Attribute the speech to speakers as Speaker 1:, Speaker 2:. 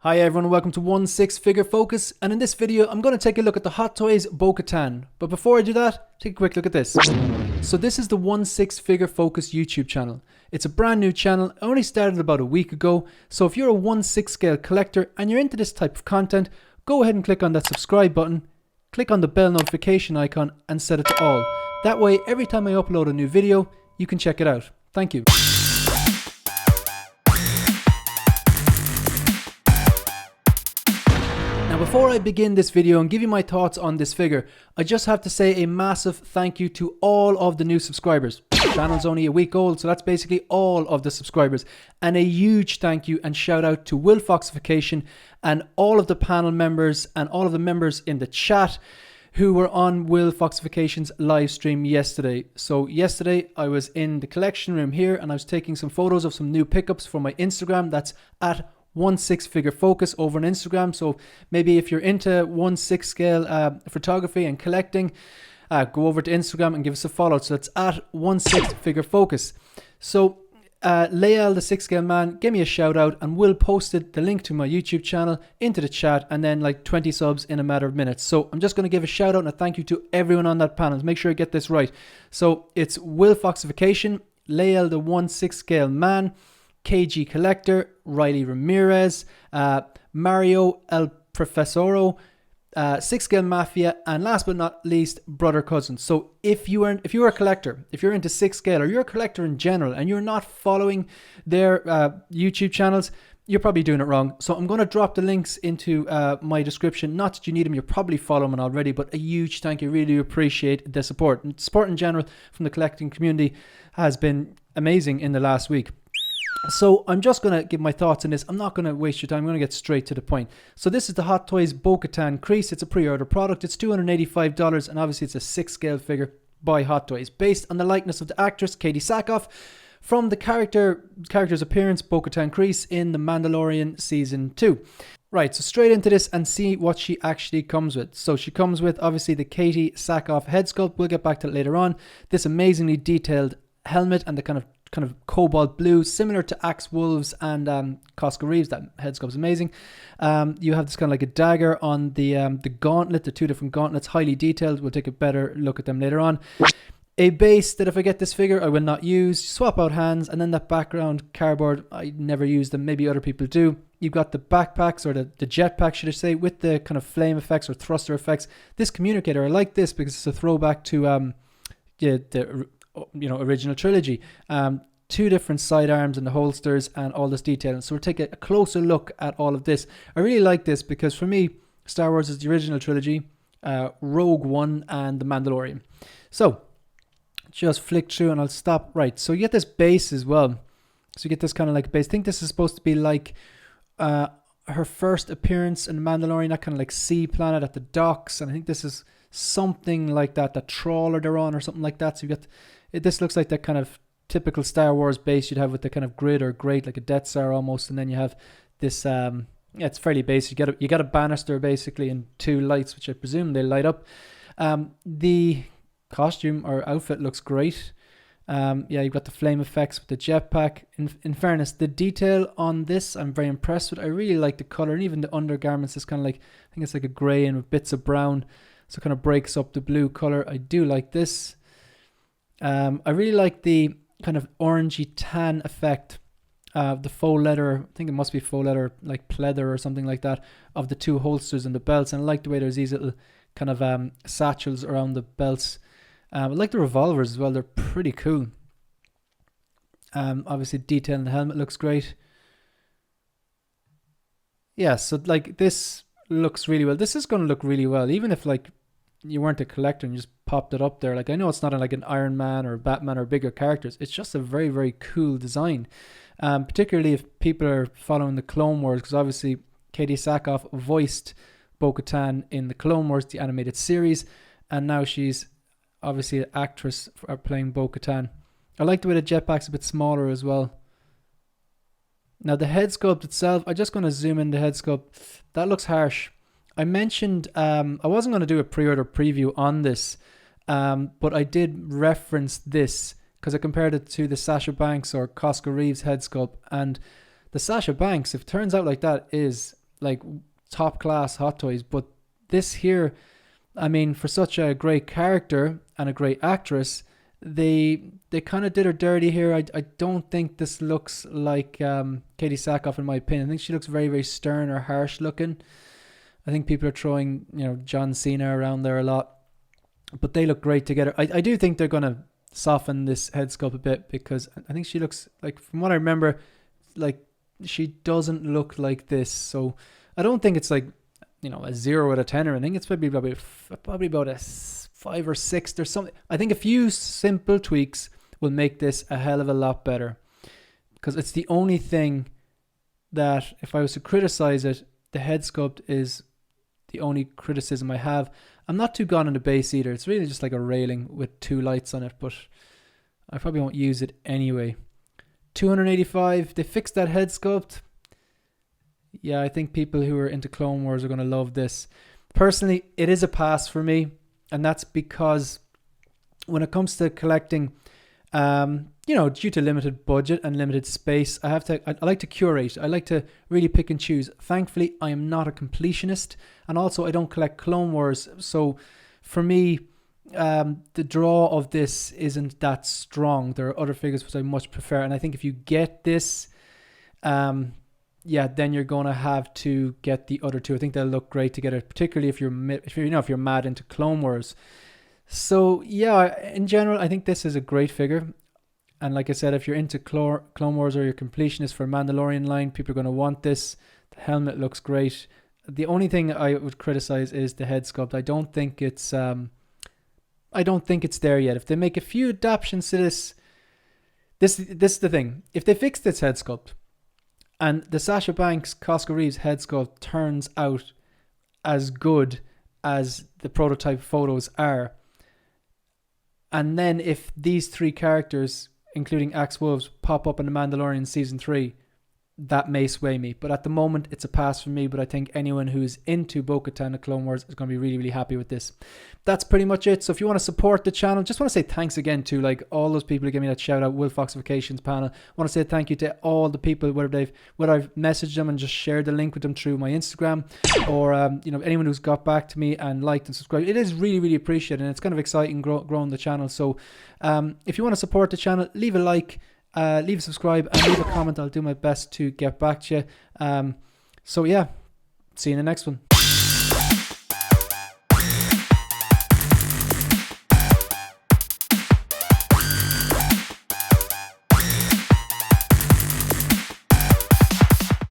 Speaker 1: Hi everyone, welcome to 16Figure Focus, and in this video I'm going to take a look at the Hot Toys Bo-Katan. But before I do that, take a quick look at this. So this is the 16Figure Focus YouTube channel. It's a brand new channel, I only started about a week ago, so if you're a 1/6 scale collector and you're into this type of content, go ahead and click on that subscribe button, click on the bell notification icon and set it to all. That way every time I upload a new video, you can check it out. Thank you. Before I begin this video and give you my thoughts on this figure, I just have to say a massive thank you to all of the new subscribers. The channel's only a week old, so that's basically all of the subscribers. And a huge thank you and shout out to Will Foxification and all of the panel members and all of the members in the chat who were on Will Foxification's live stream yesterday. So yesterday I was in the collection room here and I was taking some photos of some new pickups for my Instagram. That's at 16Figure Focus over on Instagram. So maybe if you're into 1/6 scale photography and collecting, go over to Instagram and give us a follow. So that's at 16Figure Focus. So Lael, the 6 scale man, gave me a shout out and Will posted the link to my YouTube channel into the chat, and then like 20 subs in a matter of minutes. So I'm just going to give a shout out and a thank you to everyone on that panel. Make sure I get this right. So it's Will Foxification, Lael, the 1/6 scale man, KG Collector, Riley Ramirez, Mario El Profesoro, 6 Scale Mafia, and last but not least, Brother Cousin. So if you are a collector, if you're into 6 scale, or you're a collector in general and you're not following their YouTube channels, you're probably doing it wrong. So I'm going to drop the links into my description. Not that you need them, you're probably following them already, but a huge thank you. Really appreciate the support. And support in general from the collecting community has been amazing in the last week. So I'm just going to give my thoughts on this. I'm not going to waste your time. I'm going to get straight to the point. So this is the Hot Toys Bo-Katan Kryze. It's a pre-order product. It's $285, and obviously it's a 6 scale figure by Hot Toys, based on the likeness of the actress Katie Sackhoff from the character's appearance, Bo-Katan Kryze, in The Mandalorian Season 2. Right, so straight into this and see what she actually comes with. So she comes with obviously the Katie Sackhoff head sculpt. We'll get back to it later on. This amazingly detailed helmet and the kind of cobalt blue, similar to Axe Wolves and Costco Reeves. That head sculpt is amazing. You have this kind of like a dagger on the gauntlet, the two different gauntlets, highly detailed. We'll take a better look at them later on. A base that if I get this figure I will not use. Swap out hands, and then that background cardboard, I never use them, maybe other people do. You've got the backpacks, or the jetpack should I say, with the kind of flame effects or thruster effects. This communicator, I like this because it's a throwback to the original trilogy. 2 different sidearms and the holsters and all this detail. So we'll take a closer look at all of this. I really like this because for me, Star Wars is the original trilogy, Rogue One and The Mandalorian. So just flick through and I'll stop. Right, so you get this base as well. So you get this kind of like base. I think this is supposed to be like her first appearance in The Mandalorian, that kind of like sea planet at the docks. And I think this is something like that trawler they're on or something like that. So you get this looks like that kind of typical Star Wars base you'd have with the kind of grid or grate, like a Death Star almost, and then you have this it's fairly basic. You got a banister basically and 2 lights, which I presume they light up. The costume or outfit looks great. You've got the flame effects with the jetpack. In fairness, the detail on this I'm very impressed with. I really like the color, and even the undergarments is kind of like, I think it's like a gray and with bits of brown, so it kind of breaks up the blue color. I do like this. I really like the kind of orangey tan effect of the faux leather. I think it must be faux leather, like pleather or something like that, of the 2 holsters and the belts. And I like the way there's these little kind of satchels around the belts. I like the revolvers as well. They're pretty cool. Obviously detail in the helmet looks great. Yeah, so like this looks really well. This is going to look really well, even if like you weren't a collector and you just popped it up there. Like, I know it's not like an Iron Man or Batman or bigger characters. It's just a very, very cool design. Particularly if people are following the Clone Wars, because obviously Katie Sackhoff voiced Bo-Katan in the Clone Wars, the animated series, and now she's obviously an actress for playing Bo-Katan. I like the way the jetpack's a bit smaller as well. Now the head sculpt itself, I'm just going to zoom in the head sculpt. That looks harsh. I mentioned I wasn't going to do a pre-order preview on this, but I did reference this because I compared it to the Sasha Banks or Costco Reeves head sculpt, and the Sasha Banks, if it turns out like that, is like top class Hot Toys. But this here, I mean, for such a great character and a great actress, they kind of did her dirty here. I don't think this looks like Katie Sackhoff, in my opinion. I think she looks very, very stern or harsh looking. I think people are throwing, John Cena around there a lot, but they look great together. I do think they're going to soften this head sculpt a bit, because I think she looks like, from what I remember, like she doesn't look like this. So I don't think it's like, a 0 out of 10 or anything. It's probably about a 5 or 6 or something. I think a few simple tweaks will make this a hell of a lot better, because it's the only thing that, if I was to criticize it, the head sculpt is the only criticism I have. I'm not too gone on the base either. It's really just like a railing with 2 lights on it, but I probably won't use it anyway. $285. They fixed that head sculpt. Yeah, I think people who are into Clone Wars are going to love this. Personally, it is a pass for me, and that's because when it comes to collecting, due to limited budget and limited space, I like to curate. I like to really pick and choose. Thankfully, I am not a completionist, and also I don't collect Clone Wars. So for me, the draw of this isn't that strong. There are other figures which I much prefer, and I think if you get this, then you're going to have to get the other 2. I think they'll look great together, particularly if you're mad into Clone Wars. So yeah, in general, I think this is a great figure. And like I said, if you're into Clone Wars or you're completionist for Mandalorian line, people are going to want this. The helmet looks great. The only thing I would criticize is the head sculpt. I don't think it's there yet. If they make a few adaptations to this is the thing. If they fix this head sculpt, and the Sasha Banks Costco Reeves head sculpt turns out as good as the prototype photos are, and then if these 3 characters, including Axe Wolves, pop up in The Mandalorian Season 3, that may sway me. But at the moment, it's a pass for me. But I think anyone who's into Bo-Katan and Clone Wars is going to be really, really happy with this. That's pretty much it. So if you want to support the channel, just want to say thanks again to like all those people who gave me that shout out, Will Foxifications panel. I want to say thank you to all the people, whether I've messaged them and just shared the link with them through my Instagram, or anyone who's got back to me and liked and subscribed. It is really, really appreciated, and it's kind of exciting growing the channel. So if you want to support the channel, leave a like, leave a subscribe, and leave a comment. I'll do my best to get back to you. So yeah, see you in the next one.